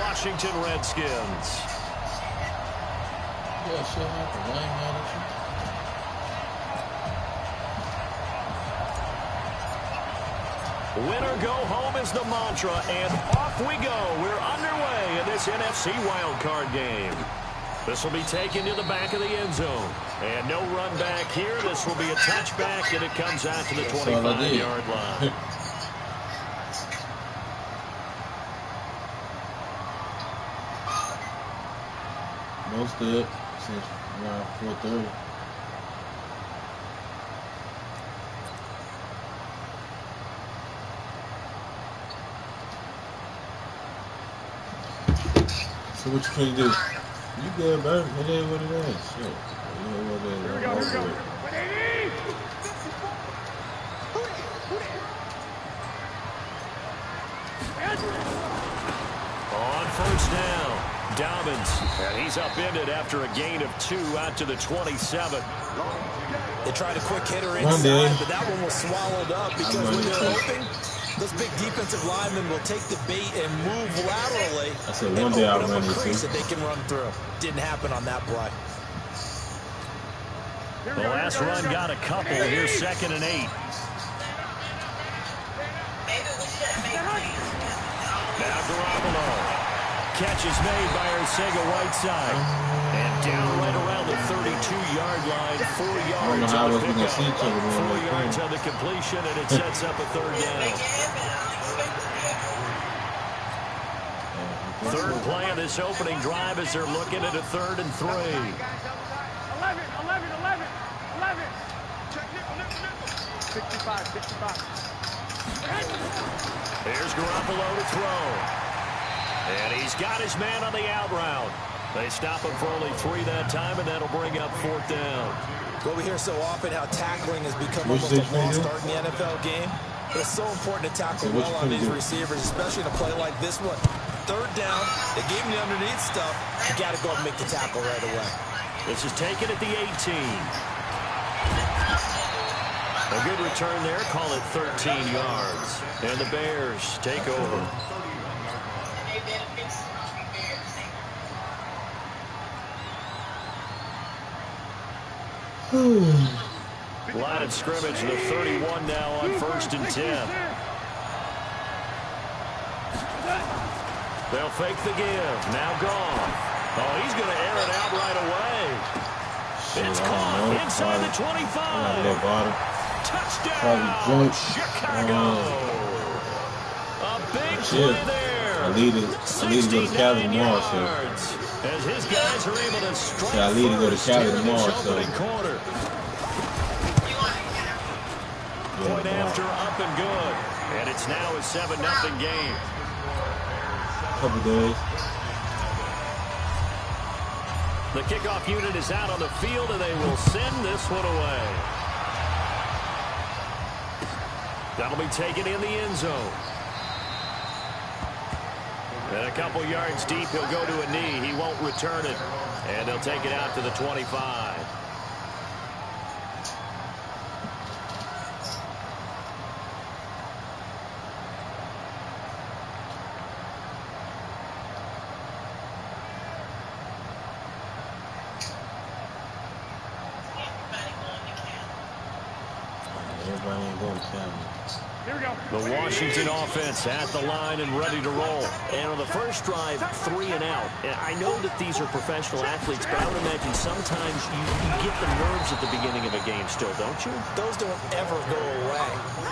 Washington Redskins. Yeah, shit happened. I ain't mad at you. Winner go home is the mantra, and off we go. We're underway in this NFC wildcard game. This will be taken to the back of the end zone. And no run back here. This will be a touchback, and it comes out to the 25-yard line. Most of it since around 4:30. So what you finna do? You good, bro? It is what it is. Shit. You know what it is. Here we go. On first down, Dobbins. And he's upended after a gain of 2 out to the 27. They tried a quick hitter inside, but that one was swallowed up because when they're open, those big defensive linemen will take the bait and move laterally. I said one day I'll run into that they can run through. Didn't happen on that play. The last run got a couple. Here's 2nd and 8. Now Garoppolo. Catch is made by Arcega-Whiteside. And down right around the 32-yard line. 4 yards on the pickup. 4 yards on the completion, and it sets up a 3rd down. Third play of this opening drive as they're looking at a 3rd and 3. 11. Check 65. Here's Garoppolo to throw. And he's got his man on the out route. They stop him for only 3 that time, and that'll bring up 4th down. Well, we hear so often how tackling has become almost a lost art in the NFL game. But it's so important to tackle well on these receivers, especially in a play like this one. 3rd down, they gave him the underneath stuff. You got to go and make the tackle right away. This is taken at the 18. A good return there. Call it 13 yards. And the Bears take over. Line of scrimmage, the 31 now on 1st and 10. They'll fake the give. Now gone. Oh, he's going to air it out right away. It's caught inside the 25. Touchdown, Chicago. A big play there. I need to go to Cali tomorrow, so. As his guys are able to strike I need to go to Cali tomorrow, so. Point after, up and good. And it's now a 7-0 game. Couple days. The kickoff unit is out on the field, and they will send this one away. That'll be taken in the end zone. And a couple yards deep, he'll go to a knee. He won't return it. And they'll take it out to the 25. Everybody ain't going to Cali. The Washington offense at the line and ready to roll. And on the first drive, 3 and out. And I know that these are professional athletes, but I would imagine sometimes you get the nerves at the beginning of a game still, don't you? Those don't ever go away.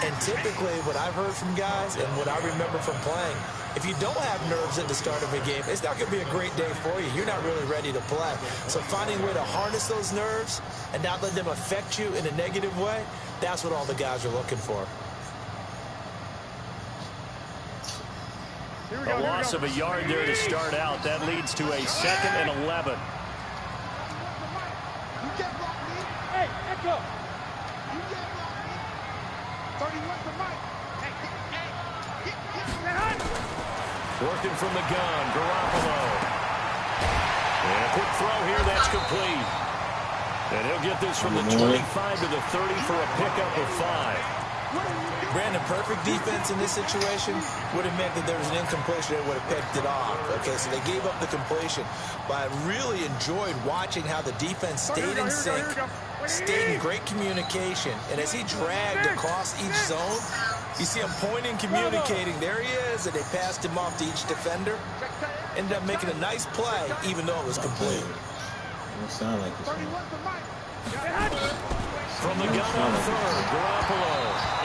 And typically what I've heard from guys and what I remember from playing, if you don't have nerves at the start of a game, it's not going to be a great day for you. You're not really ready to play. So finding a way to harness those nerves and not let them affect you in a negative way, that's what all the guys are looking for. A loss of a yard there to start out. That leads to a 2nd and 11. Hey, Echo. You get blocked. 31 for Mike. Working from the gun, Garoppolo. And a quick throw here, that's complete. And he'll get this from the 25 to the 30 for a pickup of 5. Brandon, perfect defense in this situation would have meant that there was an incompletion that would have picked it off. Okay, so they gave up the completion. But I really enjoyed watching how the defense stayed in sync, stayed in great communication. And as he dragged across each zone, you see him pointing, communicating. There he is, and they passed him off to each defender. Ended up making a nice play, even though it was complete. Don't sound like this. From the gun on third, Garoppolo.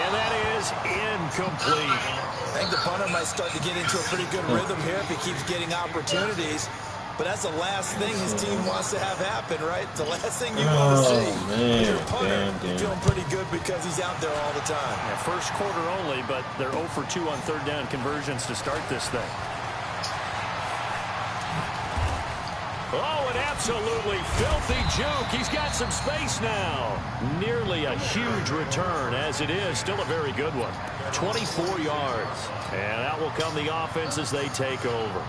And that is incomplete. I think the punter might start to get into a pretty good rhythm here if he keeps getting opportunities. But that's the last thing his team wants to have happen, right? It's the last thing you want to see. Man, You're a punter, damn. you're feeling pretty good because he's out there all the time. Yeah, first quarter only, but they're 0 for 2 on third down conversions to start this thing. Oh, an absolutely filthy juke. He's got some space now. Nearly a huge return, as it is. Still a very good one. 24 yards. And that will come the offense as they take over.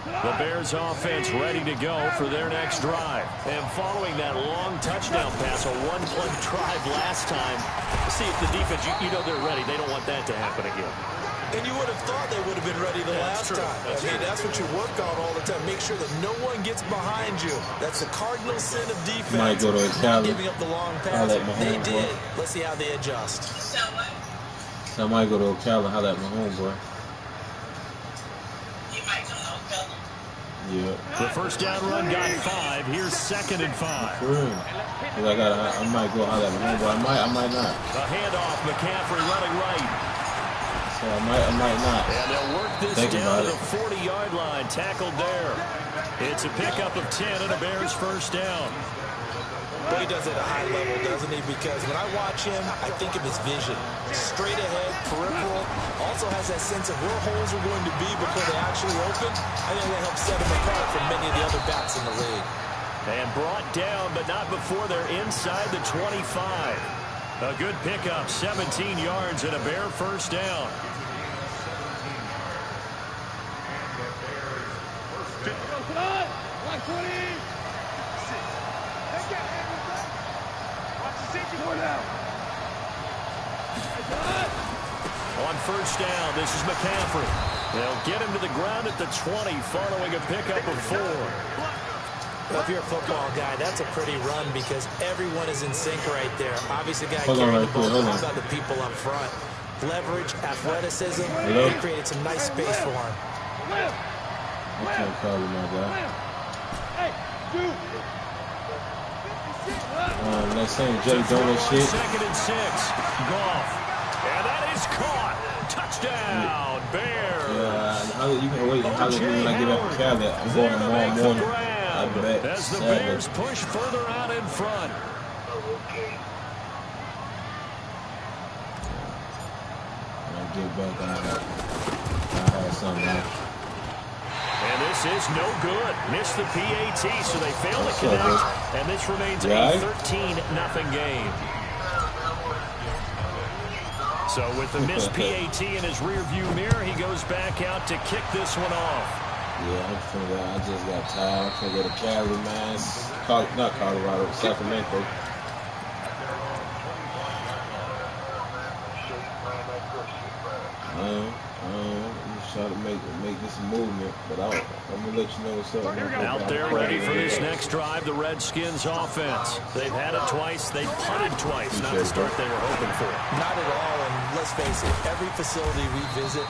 The Bears offense ready to go for their next drive. And following that long touchdown pass, a one-play drive last time, see if the defense, you know they're ready. They don't want that to happen again. And you would have thought they would have been ready the last time. I mean, that's what you work on all the time. Make sure that no one gets behind you. That's the cardinal sin of defense. Might go to Not giving up the long pass. They did. Boy. Let's see how they adjust. I might go to Ocala, holla at my homeboy. Yeah. The first down run got 5. Here's 2nd and 5. For real. I might go holla at my homeboy. I might not. A handoff, McCaffrey running right. So I might not. And they'll work this down to the 40-yard line. Tackled there. It's a pickup of 10 and a Bears first down. But he does it at a high level, doesn't he? Because when I watch him, I think of his vision. Straight ahead, peripheral. Also has that sense of where holes are going to be before they actually open. I think that helps set him apart from many of the other backs in the league. And brought down, but not before they're inside the 25. A good pickup, 17 yards and a Bear first down. On first down, this is McCaffrey. They'll get him to the ground at the 20 following a pickup of 4. Well, if you're a football guy, that's a pretty run because everyone is in sync right there. Obviously, the guy carrying the ball. How about the people up front? Leverage, athleticism. They created some nice space for him. I can't call him, my guy. That same Jay Donut shit. 2nd and 6. Goff. And that is caught. Touchdown, Bears. Yeah, you can wait and holler at me when I get back to Cali. I'm going tomorrow morning. I bet. As the Bears push further out in front. When I get back, I have something else. And this is no good. Missed the PAT, so they fail to connect. And this remains a 13-0 game. So with the missed PAT in his rearview mirror, he goes back out to kick this one off. Yeah, I just got tired. I'm finna go to Cali, man. Not Colorado, Sacramento. Try to make this a movement, but I'm gonna let you know what's up. Out there ready for this next drive, the Redskins offense. They've had it twice, they punted twice. Not the start they were hoping for. Not at all, and let's face it, every facility we visit,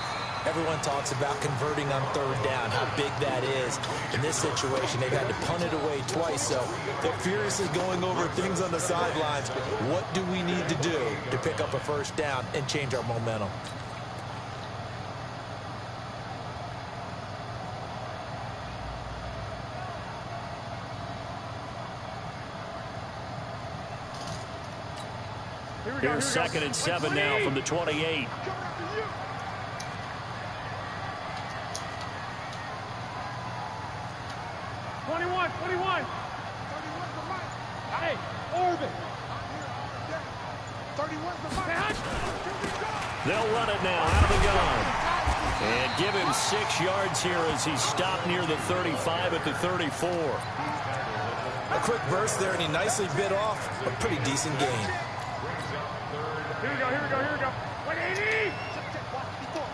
everyone talks about converting on third down, how big that is. In this situation, they've had to punt it away twice, so they're furiously going over things on the sidelines. What do we need to do to pick up a first down and change our momentum? Here's 2nd and 7 now from the 28. 21. Hey, Orban. 31's the mic. They'll run it now out of the gun. And give him 6 yards here as he stopped near the 35 at the 34. quick burst there, and he nicely bit off a pretty decent gain. Here we go, here we go, here we go. 180!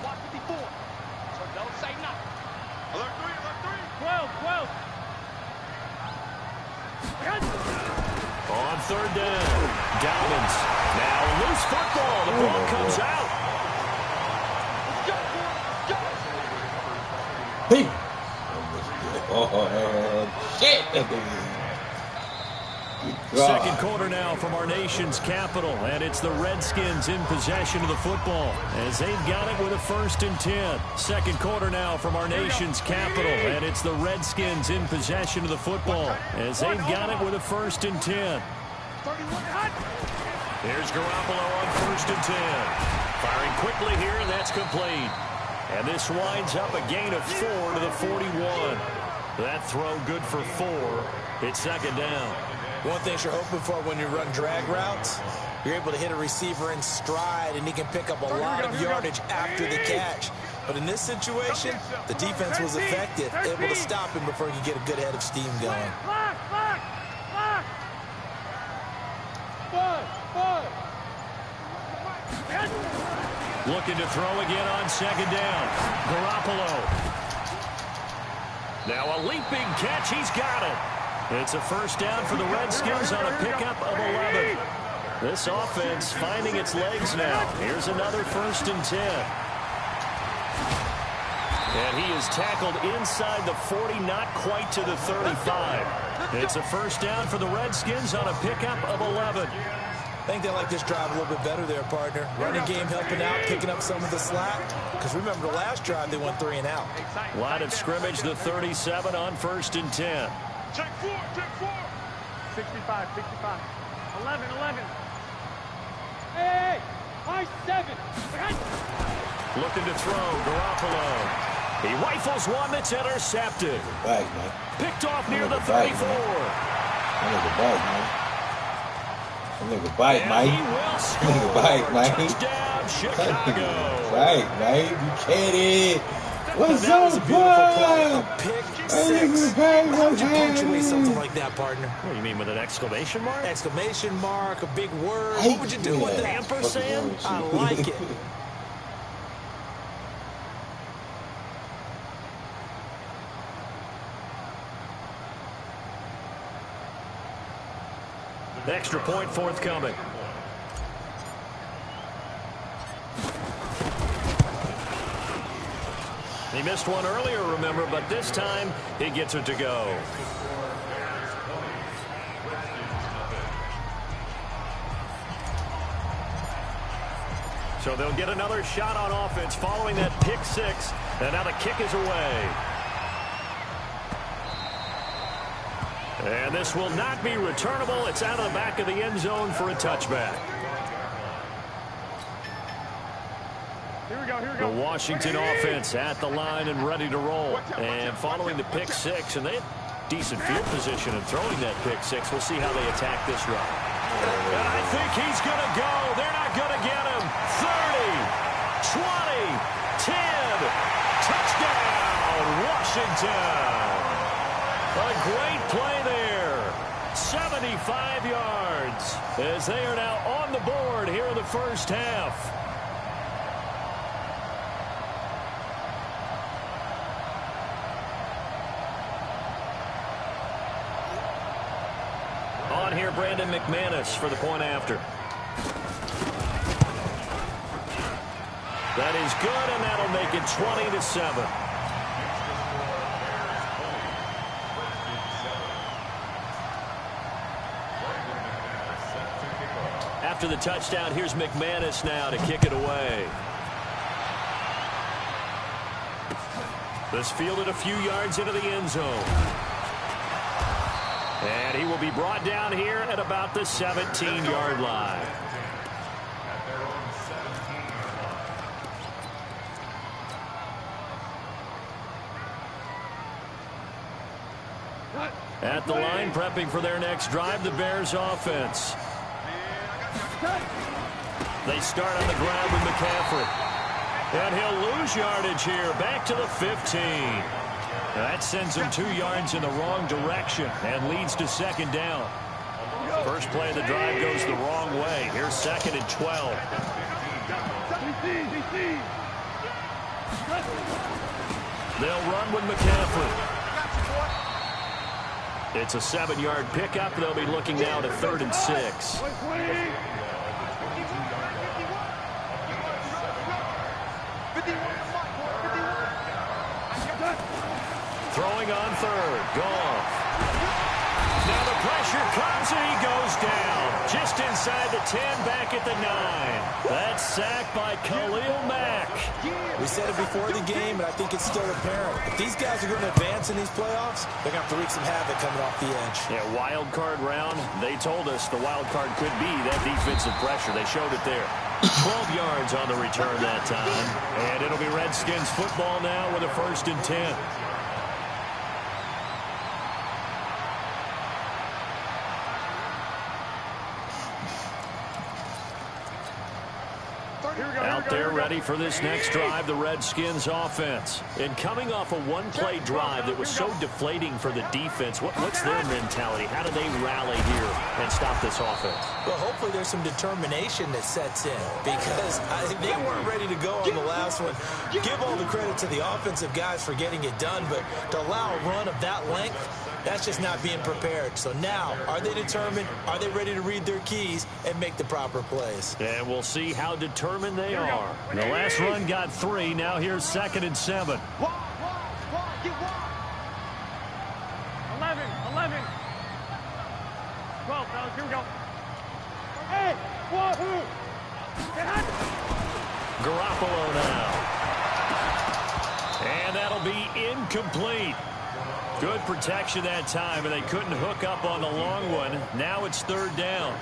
Watch 54. So don't say nothing. Alert 3. 12. On third down, Dalvins. Now loose football. The ball comes out. Hey. Shit. Second quarter now from our nation's capital, and it's the Redskins in possession of the football as they've got it with a 1st and 10. Second quarter now from our nation's capital, and it's the Redskins in possession of the football as they've got it with a 1st and 10. Here's Garoppolo on 1st and 10. Firing quickly here, and that's complete. And this winds up a gain of 4 to the 41. That throw good for 4. It's second down. One thing you're hoping for when you run drag routes, you're able to hit a receiver in stride, and he can pick up a lot of yardage after the catch. But in this situation, the defense was effective, able to stop him before he could get a good head of steam going. Looking to throw again on second down. Garoppolo. Now a leaping catch. He's got it. It's a 1st down for the Redskins on a pickup of 11. This offense finding its legs now. Here's another 1st and 10. And he is tackled inside the 40, not quite to the 35. It's a 1st down for the Redskins on a pickup of 11. I think they like this drive a little bit better there, partner. Running game helping out, picking up some of the slack. Because remember, the last drive, they went 3 and out. Line of scrimmage, the 37 on 1st and 10. Check 4. 65. 11. Hey, high 7. Looking to throw, Garoppolo. He rifles one that's intercepted. Back, man. Picked off near the 34. Nigga bite, Mike. He will score. Nigga bite, Mike. Touchdown, Chicago. Right, Mike. You kidding? What's That was a up, beautiful play. boy? A pick 6. How would you punctuate something like that, partner? What do you mean, with an exclamation mark? Exclamation mark, a big word. What would you do with that? Ampersand? I like it. Extra point forthcoming. He missed one earlier, remember, but this time he gets it to go. So they'll get another shot on offense following that pick 6, and now the kick is away. And this will not be returnable. It's out of the back of the end zone for a touchback. Here we go. The Washington offense at the line and ready to roll. And following the pick 6, and they had decent field position in throwing that pick 6. We'll see how they attack this run. And I think he's going to go. They're not going to get him. 30, 20, 10. Touchdown, Washington. A great play there. 75 yards as they are now on the board here in the first half. On here, Brandon McManus for the point after. That is good, and that'll make it 20-7. After the touchdown, here's McManus now to kick it away. This fielded a few yards into the end zone. And he will be brought down here at about the 17-yard line. At the line, prepping for their next drive, the Bears offense. They start on the ground with McCaffrey. And he'll lose yardage here, back to the 15. That sends him 2 yards in the wrong direction and leads to second down. First play of the drive goes the wrong way. Here's 2nd and 12. They'll run with McCaffrey. It's a 7-yard pickup. They'll be looking now to 3rd and 6. Throwing on 3rd. Goff. Now the pressure comes and he goes down. Just inside the 10, back at the 9. That's sacked by Khalil Mack. We said it before the game, and I think it's still apparent. If these guys are going to advance in these playoffs, they're going to have to wreak some havoc coming off the edge. Yeah, wild card round. They told us the wild card could be that defensive pressure. They showed it there. 12 yards on the return that time. And it'll be Redskins football now with a 1st and 10. Out there ready for this next drive, the Redskins offense. And coming off a one-play drive that was so deflating for the defense, what's their mentality? How do they rally here and stop this offense? Well, hopefully there's some determination that sets in because they weren't ready to go on the last one. Give all the credit to the offensive guys for getting it done, but to allow a run of that length, that's just not being prepared. So now, are they determined? Are they ready to read their keys and make the proper plays? And we'll see how determined they are. The last run got 3. Now here's 2nd and 7. 11, 11. 12, fellas, here we go. Hey, 1, 2. Garoppolo now. And that'll be incomplete. Good protection that time, and they couldn't hook up on the long one. Now it's 3rd down.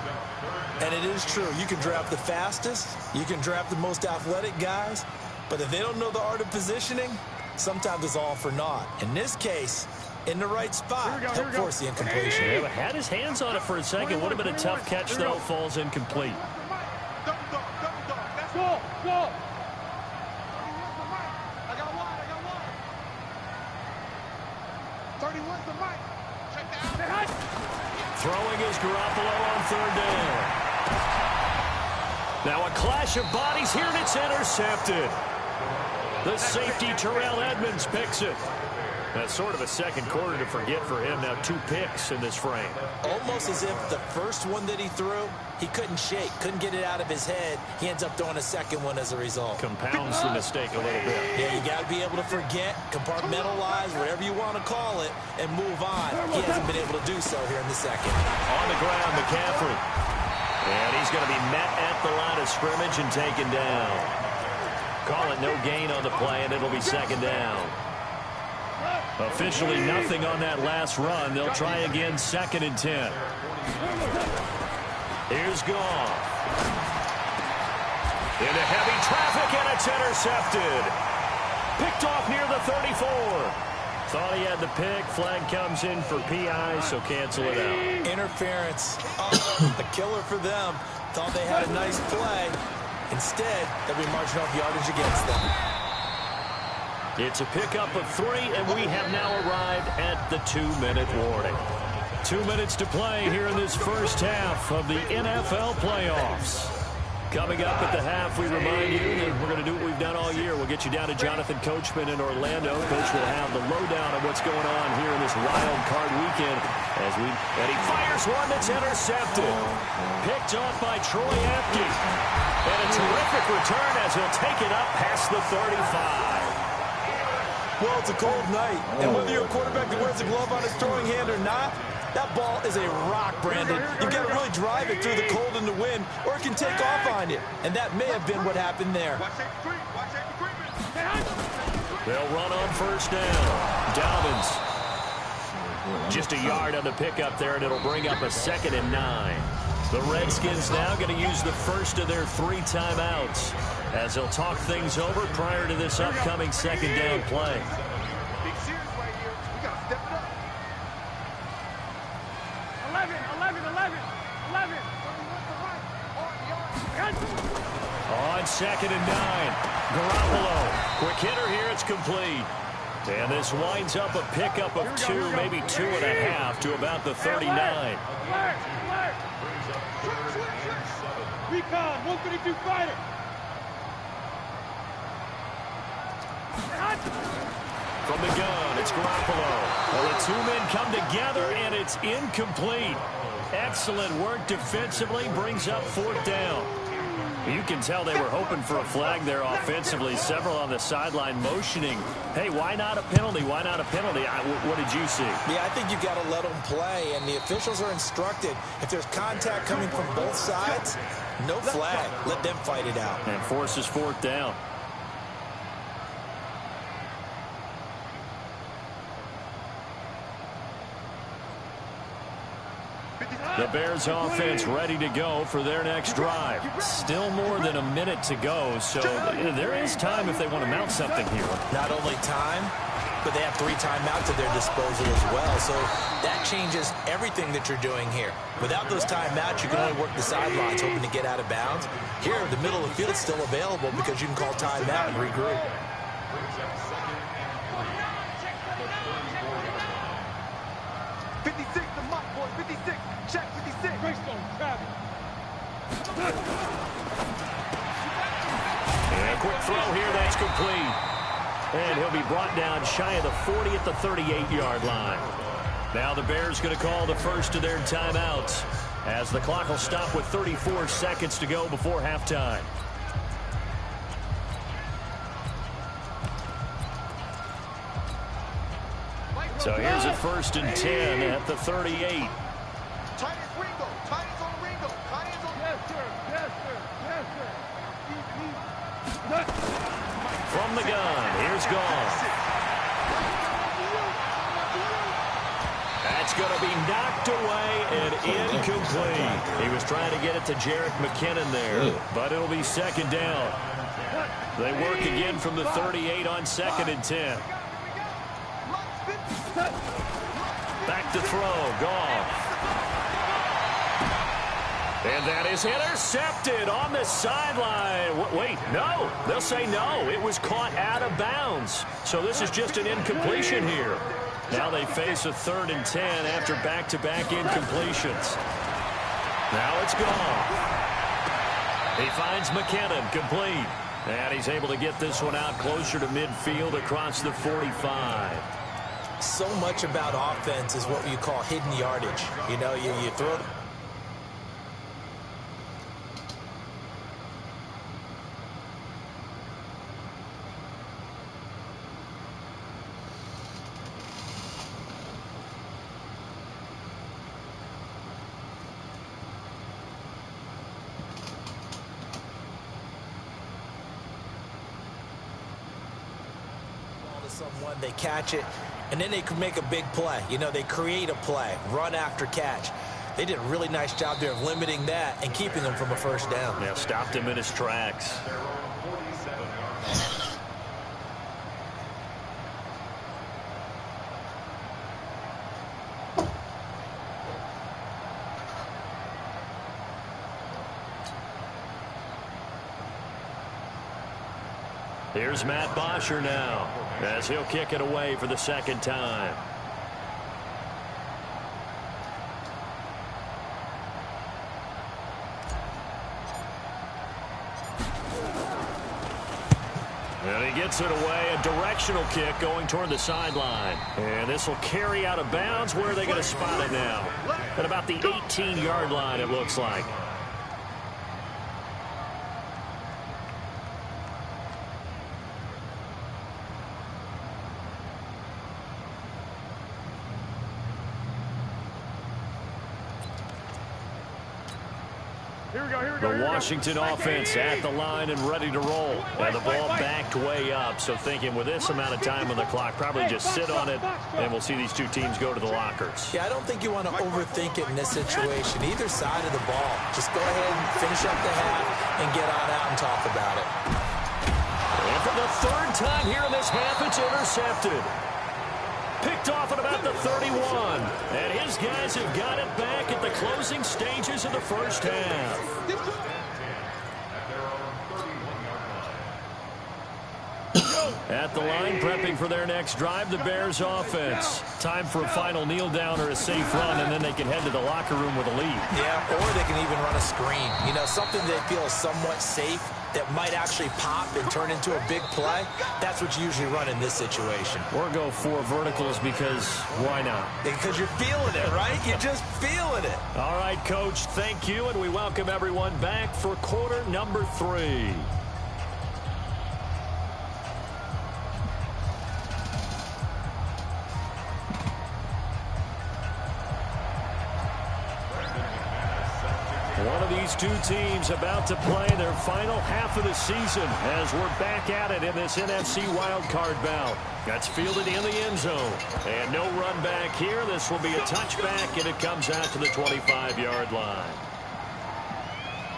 And it is true. You can draft the fastest. You can draft the most athletic guys. But if they don't know the art of positioning, sometimes it's all for naught. In this case, in the right spot, help force the incompletion. Yeah, but had his hands on it for a second. Would have been a tough catch, though. Falls incomplete. Let's go. Go. I got one. 31's the mic. Check that. Throwing is Garoppolo on 3rd down. Now a clash of bodies here, and it's intercepted. The safety, Terrell Edmonds, picks it. That's sort of a second quarter to forget for him. Now 2 picks in this frame. Almost as if the first one that he threw, he couldn't shake, couldn't get it out of his head. He ends up throwing a second one as a result. Compounds the mistake a little bit. Yeah, you got to be able to forget, compartmentalize, whatever you want to call it, and move on. He hasn't been able to do so here in the second. On the ground, McCaffrey. And he's going to be met at the line of scrimmage and taken down. Call it no gain on the play, and it'll be 2nd down. Officially nothing on that last run. They'll try again, 2nd and 10. Here's Goff. Into heavy traffic, and it's intercepted. Picked off near the 34. Thought he had the pick. Flag comes in for PI, so cancel it out. Interference. A killer for them. Thought they had a nice play. Instead, they'll be marching off yardage against them. It's a pickup of 3, and we have now arrived at the 2-minute warning. 2 minutes to play here in this first half of the NFL playoffs. Coming up at the half, we remind you that we're going to do what we've done all year. We'll get you down to Jonathan Coachman in Orlando. Coach will have the lowdown of what's going on here in this wild card weekend. And he fires one that's intercepted. Picked off by Troy Apke. And a terrific return as he'll take it up past the 35. Well, it's a cold night, and whether you're a quarterback that wears a glove on his throwing hand or not, that ball is a rock, Brandon. You've got to really drive it through the cold and the wind, or it can take off on you. And that may have been what happened there. They'll run on 1st down. Dobbins. Just a yard on the pickup there, and it'll bring up a 2nd and 9. The Redskins now going to use the first of their 3 timeouts as they'll talk things over prior to this upcoming 2nd down play. Big series right here. We got to step it up. 11. On 2nd and 9. Garoppolo. Quick hitter here. It's complete. And this winds up a pickup of 2, maybe 2.5 to about the 39. Recon, 152 fighter. From the gun, it's Garoppolo. Well, the two men come together, and it's incomplete. Excellent work defensively, brings up 4th down. You can tell they were hoping for a flag there offensively. Several on the sideline motioning, hey, why not a penalty? Why not a penalty? What did you see? Yeah, I think you've got to let them play, and the officials are instructed, if there's contact coming from both sides, no flag. Let them fight it out. And forces 4th down. The Bears offense ready to go for their next drive. Still more than a minute to go, so there is time if they want to mount something here. Not only time, but they have 3 timeouts at their disposal as well, so that changes everything that you're doing here. Without those timeouts, you can only work the sidelines, hoping to get out of bounds. Here, the middle of the field is still available because you can call timeout and regroup. Check 56. Greystone, Travis. And a quick throw here, that's complete. And he'll be brought down shy of the 40 at the 38-yard line. Now the Bears going to call the first of their timeouts as the clock will stop with 34 seconds to go before halftime. So here's a 1st and 10 at the 38. From the gun, here's Gone. That's going to be knocked away and incomplete. He was trying to get it to Jerick McKinnon there, but it'll be 2nd down. They work again from the 38 on 2nd and 10. Back to throw, Gone. And that is intercepted on the sideline. Wait, no. They'll say no. It was caught out of bounds. So this is just an incompletion here. Now they face a 3rd and 10 after back-to-back incompletions. Now it's Gone. He finds McKinnon, complete. And he's able to get this one out closer to midfield across the 45. So much about offense is what you call hidden yardage. You know, you throw... someone, they catch it, and then they can make a big play. You know, they create a play, run after catch. They did a really nice job there of limiting that and keeping him from a 1st down. Yeah, stopped him in his tracks. Here's Matt Bosher now, as he'll kick it away for the 2nd time. And he gets it away, a directional kick going toward the sideline. And this will carry out of bounds. Where are they going to spot it now? At about the 18-yard line, it looks like. The Washington offense at the line and ready to roll. And the ball backed way up. So thinking with this amount of time on the clock, probably just sit on it, and we'll see these two teams go to the lockers. Yeah, I don't think you want to overthink it in this situation. Either side of the ball. Just go ahead and finish up the half and get on out and talk about it. And for the 3rd time here in this half, it's intercepted. Picked off at about the 31. And his guys have got it back at the closing stages of the 1st half. At the line, prepping for their next drive, the Bears offense. Time for a final kneel down or a safe run, and then they can head to the locker room with a lead. Yeah, or they can even run a screen. You know, something they feel is somewhat safe that might actually pop and turn into a big play. That's what you usually run in this situation. Or go 4 verticals because why not? Because you're feeling it, right? You're just feeling it. All right, Coach, thank you, and we welcome everyone back for quarter number 3. One of these two teams about to play their final half of the season as we're back at it in this NFC wildcard bout. That's fielded in the end zone. And no run back here. This will be a touchback, and it comes out to the 25-yard line.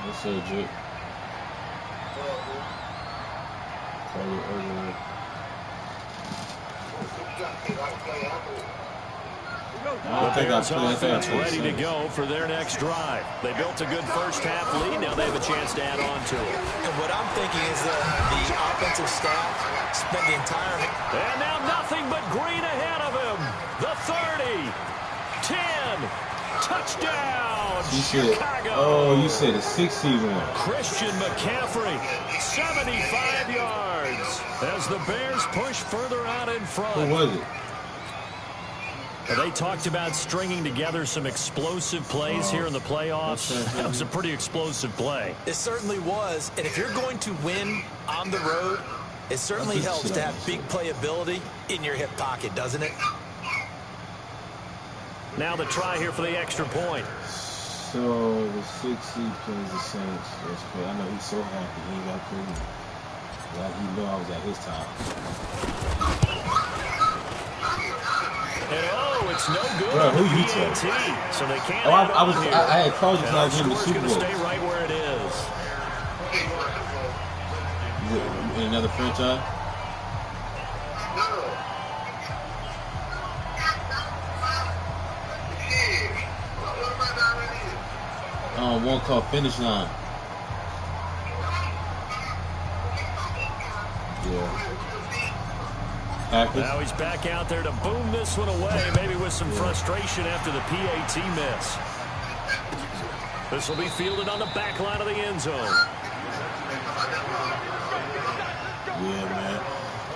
That's so good. The Bears offense ready to go for their next drive. They built a good first-half lead. Now they have a chance to add on to it. And what I'm thinking is that the offensive staff spent the entire... And now nothing but green ahead of him. The 30, 10, touchdown, Chicago. Oh, you said a 61. Christian McCaffrey, 75 yards as the Bears push further out in front. Who was it? They talked about stringing together some explosive plays here in the playoffs. That was a pretty explosive play. It certainly was. And if you're going to win on the road, it certainly helps to have big playability in your hip pocket, doesn't it? Now the try here for the extra point. So the 60 plays the Saints. That's great. I know he's so happy he ain't got to prove it. Like he knew I was at his time. And oh, it's no good. Bro, who you tell? So they can't. Oh, I had called you because I was in the Super Bowl. Stay right where it is. In another franchise? One called Finish Line. Yeah. Packers. Now he's back out there to boom this one away, maybe with some frustration after the PAT miss. This will be fielded on the back line of the end zone. Yeah, man.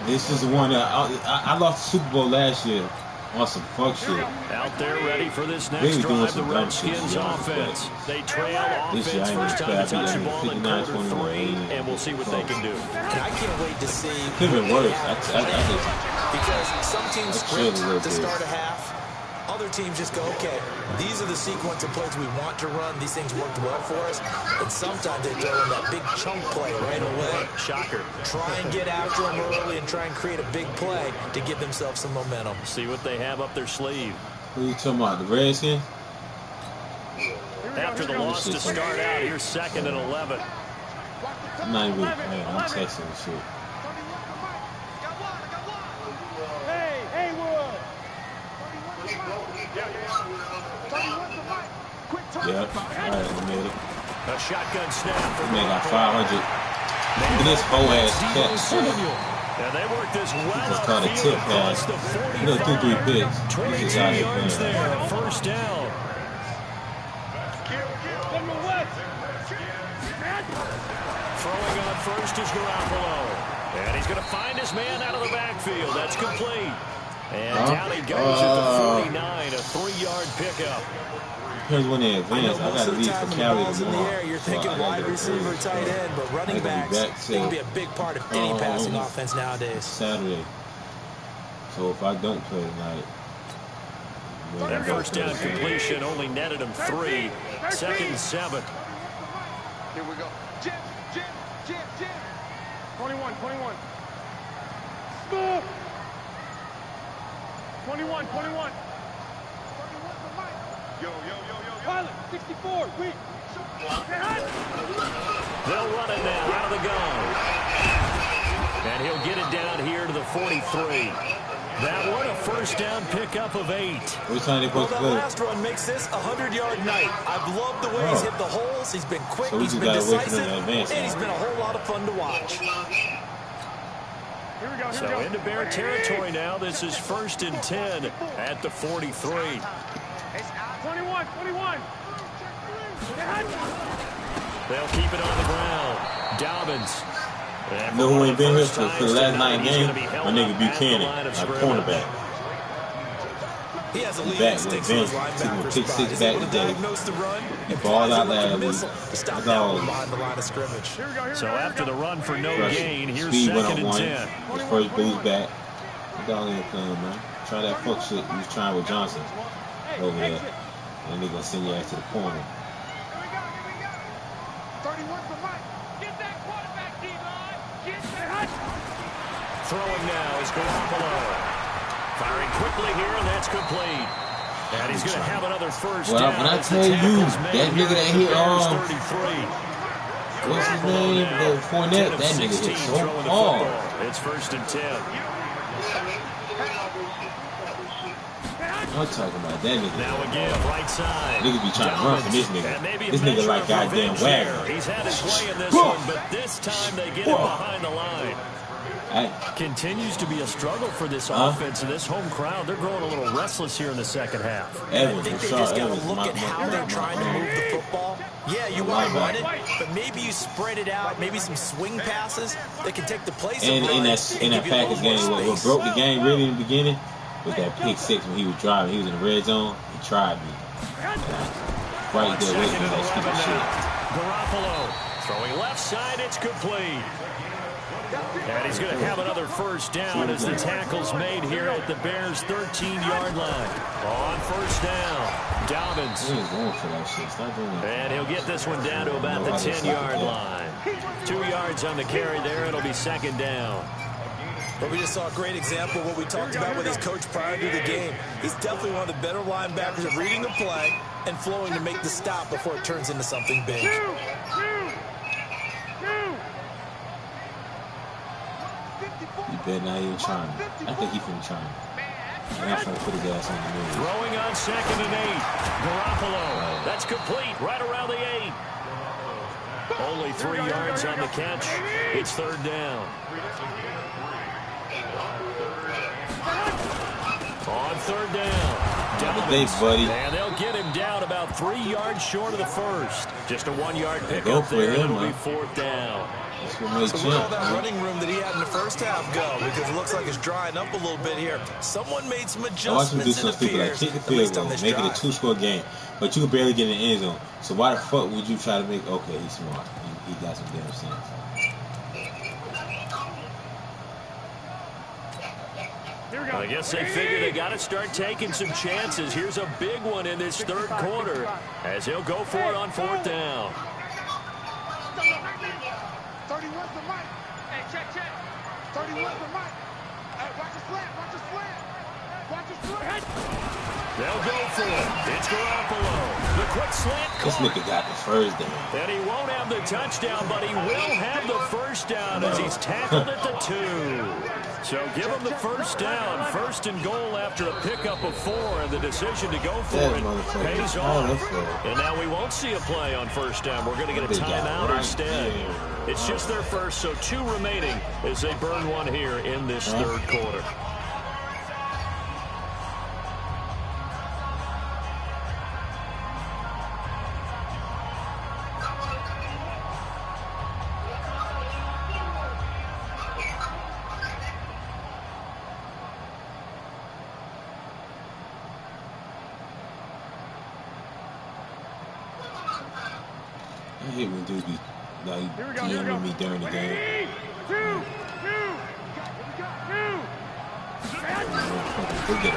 This is the one that I lost the Super Bowl last year on some fuck shit. Out there ready for this next drive, the Redskins offense. They trail offense first time to touch the ball in quarter 3, and we'll see what they can do. And I can't wait to see. Could have been worse. Because some teams sprint to start a half. Other teams just go, okay, these are the sequence of plays we want to run. These things worked well for us. And sometimes they throw in that big chunk play right away. Shocker. Try and get after them early and try and create a big play to give themselves some momentum. See what they have up their sleeve. Who you talking about, the Redskins? After the loss to start out, here's 2nd and 11. I'm not even, man, I'm texting and shit. Yep, all right, I made it. A shotgun snap. Man got 500. Look at this whole ass catch. And they work this well. It's called a tip pass. Look, 2-3 picks. 22 yards there, first down. Throwing on first is Garoppolo. And he's going to find his man out of the backfield. That's complete. And down he goes at the 49, a 3-yard pickup. Here's when they advance. I got to leave for carry tomorrow. You're thinking wide receiver, tight end, but running backs can be a big part of any passing offense nowadays. Saturday. So if I don't play tonight, that first down completion only netted him 3. 2nd and 7. Here we go. Jim. 21. Smooth. 21. Yo. Pilot, 64, weak. They'll run it now out of the gun. And he'll get it down here to the 43. That one a first down pickup of 8. Well, that last run makes this a 100-yard night. I've loved the way he's hit the holes. He's been quick, he's been decisive, and he's been a whole lot of fun to watch. So into Bear territory now. This is 1st and 10 at the 43. 21. They'll keep it on the ground. Dobbins. You know who ain't been here for the last 9 games? My nigga Buchanan, our cornerback. He has a lead Back instinct with for his Vince, took him linebacker pick spot. 6 He's back able to today. diagnose the run. He balled out last week. To stop that one behind the line of scrimmage. So after the run for no gain, here's Speed went 2nd on and 1. 10. His first boost back. That dog ain't playing, man. Try that fuck shit he was trying with Johnson over there. And they gonna send your ass to the corner. 31 for Mike. Get that quarterback, D-line. Get that. Throwing now is Garoppolo. Firing quickly here, and that's complete. And he's going to have another first down. When I tell you, that nigga that hit what's his name? Fournette, that nigga hit so hard. It's 1st and 10. I'm talking about that nigga. Now again, right side. Niggas be trying to run from this nigga. This nigga like goddamn Wagner. He's had his way in this one, but this time they get him behind the line. Continues to be a struggle for this offense and this home crowd. They're growing a little restless here in the second half. I think they just got to look at how they're trying to move the football. Yeah, you want to run it, but maybe you spread it out, maybe some swing passes that can take the place of in that Packers game, what broke the game really in the beginning was that pick 6 when he was driving. He was in the red zone. He tried me. Right there waiting for that stupid shit. Garoppolo throwing left side. It's complete. And he's going to have another first down as the tackle's made here at the Bears' 13-yard line. On first down, Dobbins. And he'll get this one down to about the 10-yard line. 2 yards on the carry there. It'll be 2nd down. But we just saw a great example of what we talked about with his coach prior to the game. He's definitely one of the better linebackers at reading the play and flowing to make the stop before it turns into something big. You better not even try me. I think he finna try me. I'm not trying to put his ass on the move. Throwing on 2nd and 8. Garoppolo. That's complete right around the 8. Only 3 yards on the catch. It's 3rd down. On 3rd down. Thanks, buddy. And they'll get him down about 3 yards short of the first. Just a 1-yard pickup there, and it'll be 4th down. So where all that running room that he had in the first half go? Because it looks like it's drying up a little bit here. Someone made some adjustments. Like kick the field goal, make it a 2-score game, but you can barely get in the end zone. So why the fuck would you try to make? Okay, he's smart. He got some damn sense. I guess they figure they got to start taking some chances. Here's a big one in this 3rd quarter as he'll go for it on 4th down. 31 for Mike. Hey, check. 31 for Mike. Hey, watch the slant. Watch the slant. They'll go for it. It's Garoppolo. The quick slant. This nigga got the first down. And he won't have the touchdown, but he will have the first down as he's tackled at the 2. So give him the first down. 1st and goal after a pickup of 4, and the decision to go for it pays off. And now we won't see a play on 1st down. We're going to get a timeout instead. It's just their first, so 2 remaining as they burn one here in this 3rd quarter. I hate when dudes be like DMing me during the game.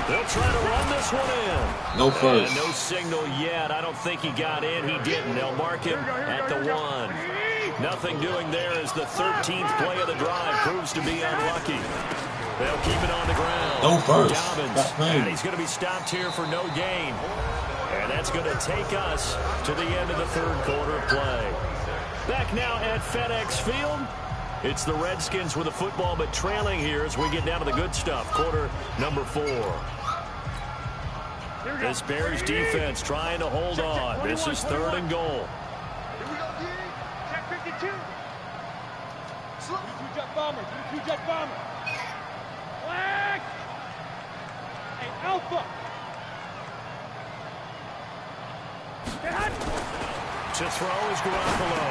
They'll try to run this one in. No first. No signal yet. I don't think he got in. He didn't. They'll mark him at the 1. Nothing doing there as the 13th play of the drive proves to be unlucky. They'll keep it on the ground. No first. Dobbins. And he's going to be stopped here for no gain. And that's going to take us to the end of the 3rd quarter play. Back now at FedEx Field. It's the Redskins with the football, but trailing here as we get down to the good stuff. Quarter number 4. This Bears defense trying to hold on. This is 3rd and goal. Here we go, D. Check 52. 22 jet bomber. Flag! Hey, Alpha! To throw is Garoppolo.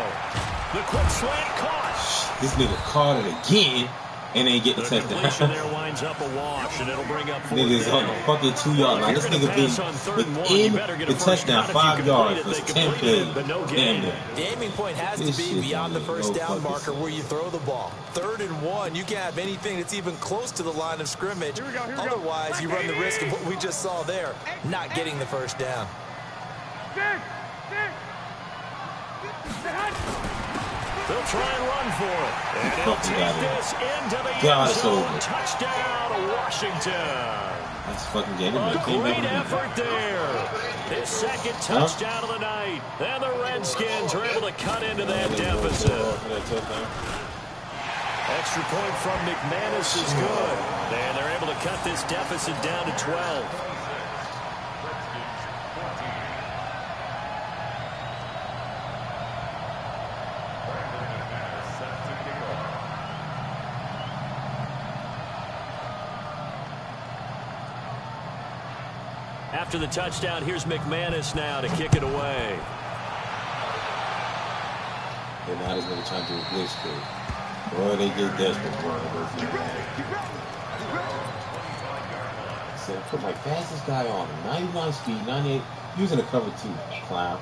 The quick slant caught. This nigga caught it again and ain't get the completion touchdown. there winds up a wash, and it'll bring up 4th Nigga's on the down. fucking 2-yard line. This nigga been within the touchdown 5 yards for 10 plays. Damn near. The aiming point has to be beyond the first down marker where you throw the ball. 3rd and 1, you can't have anything that's even close to the line of scrimmage. Otherwise, you run the risk of what we just saw there, not getting the first down. They'll try and run for it. And he'll take this into the God, end it's zone. over. Touchdown, Washington. That's fucking game. A great effort there. His 2nd touchdown of the night. And the Redskins are able to cut into that deficit. Extra point from McManus is good. And they're able to cut this deficit down to 12. After the touchdown, here's McManus now to kick it away. They're not as many trying to do a blitz kick. Boy, they get desperate, bro. So put my fastest guy on him. 99 speed, 98. Using a cover 2, clown.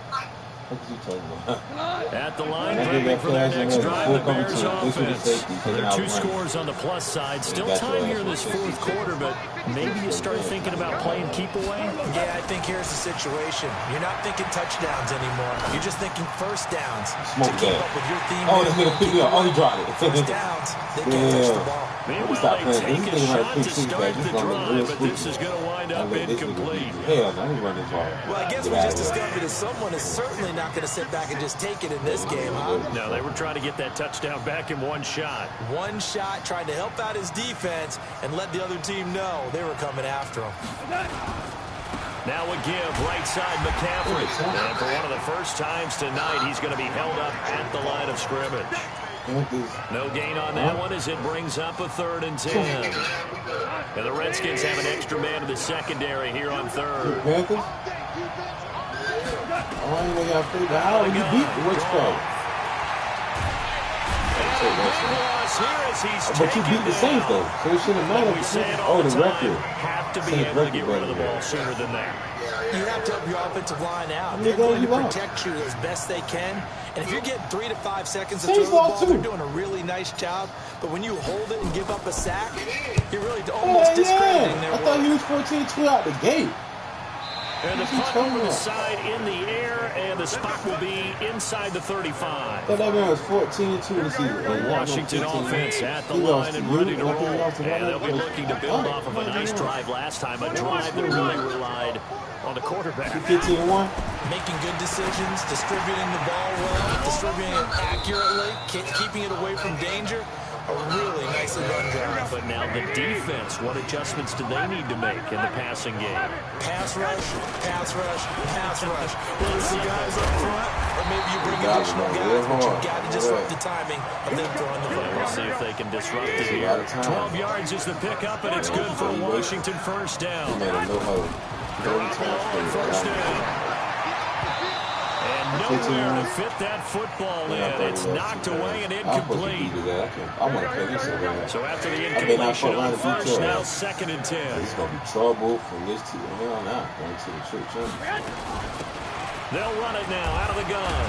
What was he talking about? At the line, prepping for their next drive, the Bears offense. There are 2 scores on the plus side. Still time here in this 4th quarter, but maybe you start thinking about playing keep away? Yeah, I think here's the situation. You're not thinking touchdowns anymore. You're just thinking first downs. Smoke to keep that. up with your theme. Oh, this nigga picked me up. Oh, he dropped it. First downs, they can't touch the ball. Meanwhile, they take a shot to start the drive, but this is going to wind up incomplete. Hell, no, he run this ball. Well, I guess we just discovered that someone is certainly not going to sit back and just take it in this game, huh? No, they were trying to get that touchdown back in one shot. One shot, trying to help out his defense and let the other team know they were coming after him. Now a give, right side McCaffrey. And for one of the first times tonight, he's going to be held up at the line of scrimmage. No gain on that one as it brings up a 3rd and 10. And the Redskins have an extra man in the secondary here on 3rd. Panthers? Oh, I ain't know y'all figured out how you beat the West Coast. But you beat the Saints though, so it shouldn't matter. Oh, the record. Have to be able to get rid of the ball sooner than that. You have to help your offensive line out. They're going to protect you as best they can. And if you're getting 3 to 5 seconds to throw the ball, they're doing a really nice job. But when you hold it and give up a sack, you're really almost discrediting their work. I thought he was 14-2 out the gate. And the punt over the side in the air, and the spot will be inside the 35. I thought that man was 14-2 this season. Washington offense at the line and ready to roll. And they'll be looking to build off of a nice drive last time, a drive that really relied on the quarterback. 15-1. Making good decisions, distributing the ball well, distributing it accurately, keeping it away from danger. A really nicely run drive. But now the defense, what adjustments do they need to make in the passing game? Pass rush, pass rush, pass rush. Whether it's the guys up front, or maybe you bring additional guys, but you've got to disrupt the timing of them throwing the football. We'll see if they can disrupt it here. 12 yards is the pickup, and it's good for Washington first down. First down. And nowhere to fit that football in. It's knocked away and incomplete. So after the incompletion on first, now 2nd and 10. It's going to be trouble from this team on out. Going to the church. They'll run it now out of the gun.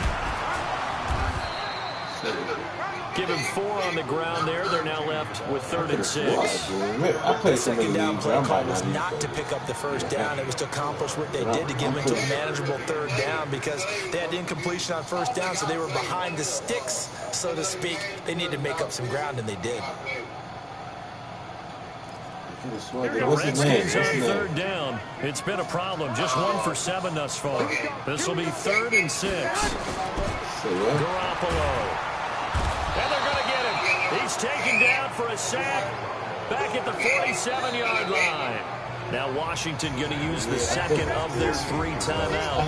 Give him 4 on the ground there. They're now left with 3rd and 6. The second down play call was not to pick up the first down. It was to accomplish what they did to get them into a manageable 3rd down because they had incompletion on first down, so they were behind the sticks, so to speak. They needed to make up some ground, and they did. Redskins on 3rd down. It's been a problem. Just 1 for 7 thus far. This will be 3rd and 6. Garoppolo. And they're going to get him. He's taken down for a sack back at the 47-yard line. Now Washington going to use the 2nd of their 3 timeouts.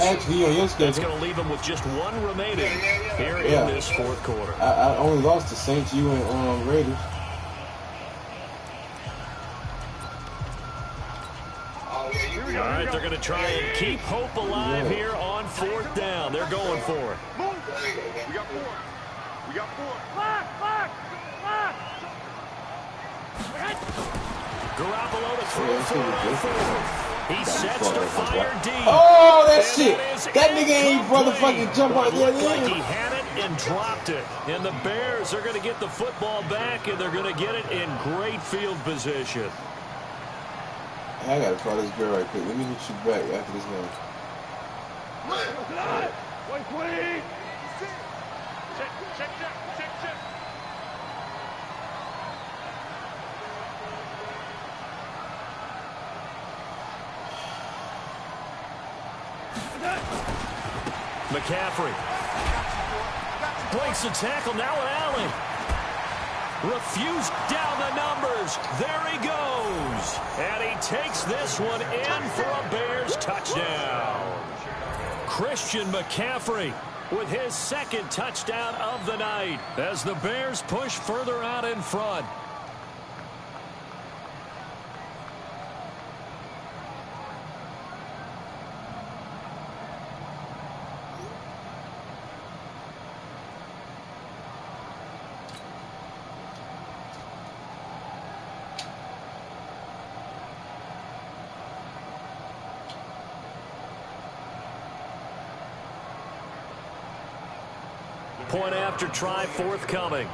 That's going to leave them with just 1 remaining here in this 4th quarter. I only lost to Saints, you and Raiders. they're going to try and keep hope alive here on 4th down. They're going for it. Move. We got 4. We got 4. Flag. Garoppolo to throw for 4. He sets to fire deep. Oh, that shit. That nigga ain't motherfucking jump out there. Like he had it and dropped it. And the Bears are going to get the football back, and they're going to get it in great field position. I gotta call this girl right quick. Let me hit you back after this game. Wait. Check. McCaffrey breaks the tackle. Now an alley. Refused down the numbers. There he goes. And he takes this one in for a Bears touchdown. Christian McCaffrey with his 2nd touchdown of the night as the Bears push further out in front. Point after try forthcoming.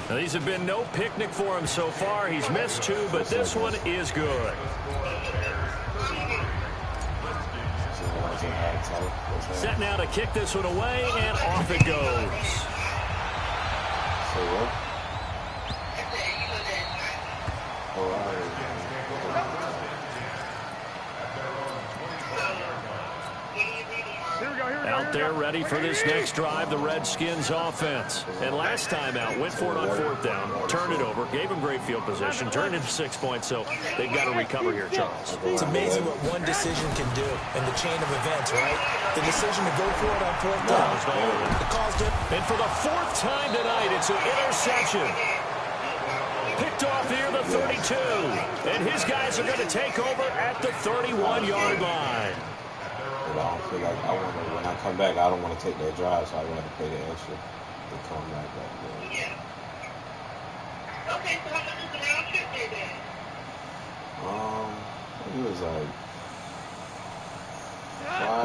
Now, these have been no picnic for him so far. He's missed 2, but this one is good. Set now to kick this one away, and off it goes. Out there ready for this next drive, the Redskins offense. And last time out, went for it on 4th down, turned it over, gave them great field position, turned into 6 points, so they've got to recover here, Charles. It's amazing what one decision can do in the chain of events, right? The decision to go for it on 4th down. The call's different. And for the 4th time tonight, it's an interception. Picked off here the 32. And his guys are going to take over at the 31-yard line. I don't feel like when I come back, I don't want to take that drive, so I'd rather pay the extra to come back there. Yeah. Okay, so how much is the round trip there then? It was like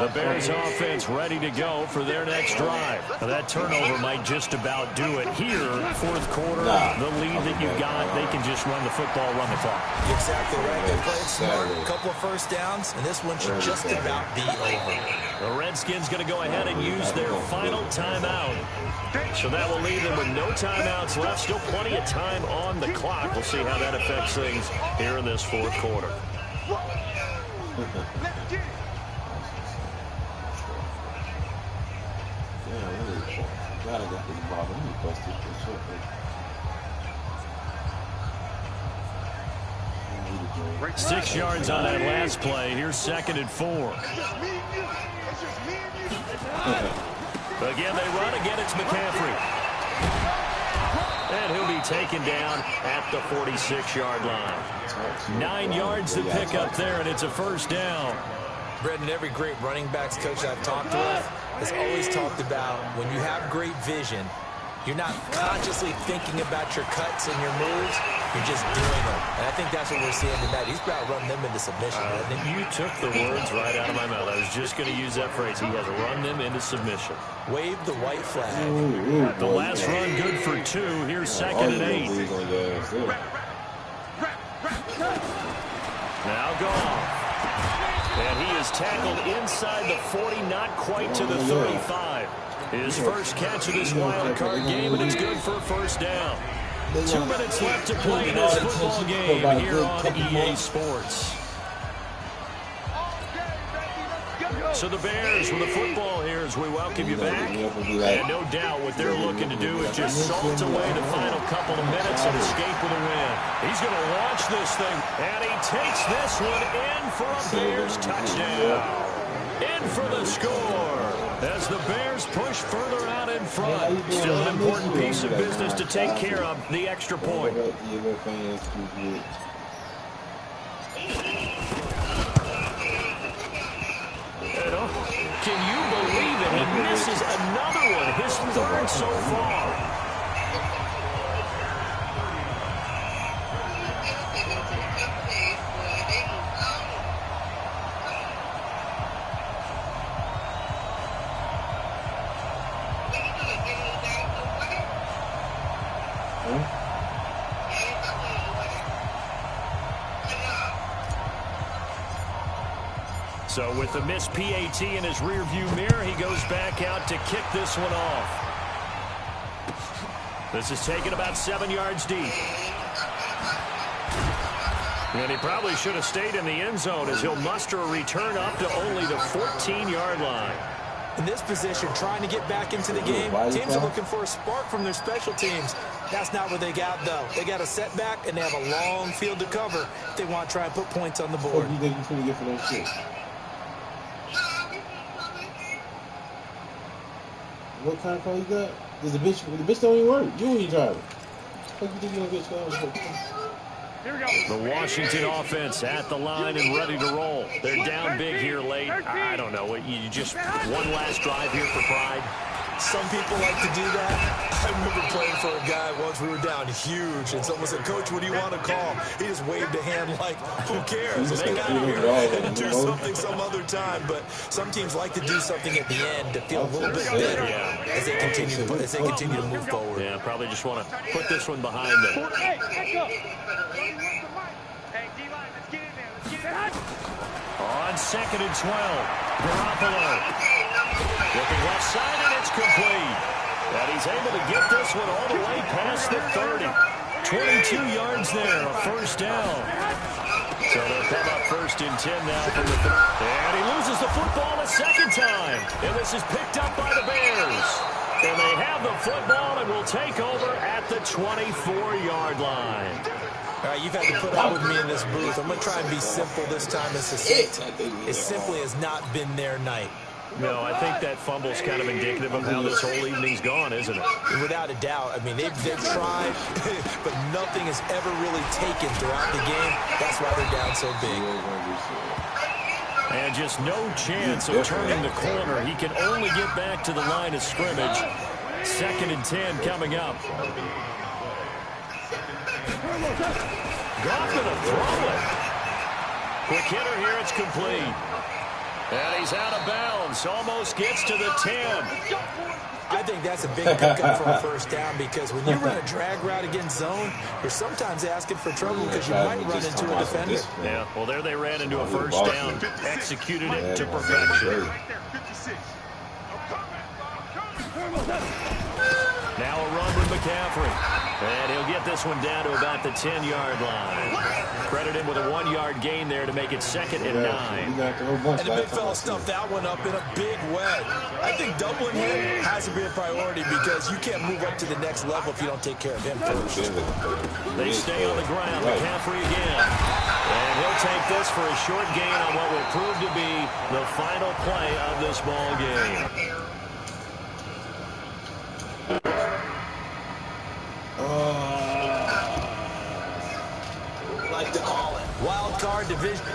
The Bears offense ready to go for their next drive. Now, that turnover might just about do it here. 4th quarter, the lead that you've got, they can just run the football, run the clock. Exactly right. They played smart, a couple of 1st downs, and this one should just about be over. The Redskins going to go ahead and use their final timeout. So that will leave them with no timeouts left. Still plenty of time on the clock. We'll see how that affects things here in this 4th quarter. Glad I got this ball. Let me bust it for sure. 6 yards on that last play. Here's 2nd and 4. Again, they run. Again, it's McCaffrey. And he'll be taken down at the 46-yard line. 9 yards to pick up there, and it's a 1st down. Brendan, every great running backs coach I've talked with has always talked about when you have great vision, you're not consciously thinking about your cuts and your moves, you're just doing them. And I think that's what we're seeing tonight. He's about running them into submission. You took the words right out of my mouth. I was just going to use that phrase. He has run them into submission. Wave the white flag. The last run good for 2. Here's 2nd and 8. Now gone. And he is tackled inside the 40, not quite to the 35. His first catch of this wild card game, and it's good for a 1st down. 2 minutes left to play in this football game here on EA Sports. So the Bears with the football here as we welcome you back. And no doubt what they're looking to do is just salt away the final couple of minutes and escape with a win. He's going to launch this thing, and he takes this one in for a Bears touchdown. for the score as the Bears push further out in front. Still an important piece of business to take care of, the extra point. Can you believe it? He misses another one, his third so far. So with the missed PAT in his rearview mirror, he goes back out to kick this one off. This is taken about 7 yards deep. And he probably should have stayed in the end zone as he'll muster a return up to only the 14-yard line. In this position, trying to get back into the game, teams are looking for a spark from their special teams. That's not what they got, though. They got a setback, and they have a long field to cover if they want to try and put points on the board. What do you think you're going to get for that shit? What kind of car you got? Does the bitch don't even work? You ain't driving. What do you think you're going to get? Here we go. The Washington offense at the line and ready to roll. They're down big here late. I don't know. You just one last drive here for pride. Some people like to do that. I remember playing for a guy once. We were down huge, and someone said, "Coach, what do you want to call?" He just waved a hand like, "Who cares? Let's get out of here and do something some other time." But some teams like to do something at the end to feel a little bit better as they continue to move forward. Yeah, probably just want to put this one behind them. Hey, D-line, let's get in there. Let's get in there. On 2nd and 12, Garoppolo. Looking left side, and it's complete. And he's able to get this one all the way past the 30. 22 yards there, a first down. So they'll come up 1st and 10 now from the 30. And he loses the football a second time. And this is picked up by the Bears. And they have the football and will take over at the 24-yard line. All right, you've had to put up with me in this booth. I'm going to try and be simple this time as succinct. It simply has not been their night. No, I think that fumble's kind of indicative of how this whole evening's gone, isn't it? Without a doubt. I mean, they've tried, but nothing has ever really taken throughout the game. That's why they're down so big. And just no chance of turning the corner. He can only get back to the line of scrimmage. 2nd and 10 coming up. Goff gonna throw it. Quick hitter here, it's complete. And he's out of bounds, almost gets to the 10. I think that's a big pickup for a first down because when you run a drag route against zone, you're sometimes asking for trouble because you might run into a defender. Yeah, well, there they ran into a first down, executed it to perfection. Now a run with McCaffrey. And he'll get this one down to about the 10-yard line. Credit him with a 1-yard gain there to make it 2nd and 9. And the big fella stuffed that one up in a big way. I think doubling him has to be a priority because you can't move up to the next level if you don't take care of him first. They stay on the ground. McCaffrey again. And he'll take this for a short gain on what will prove to be the final play of this ball game. Like to call it. Wild card division.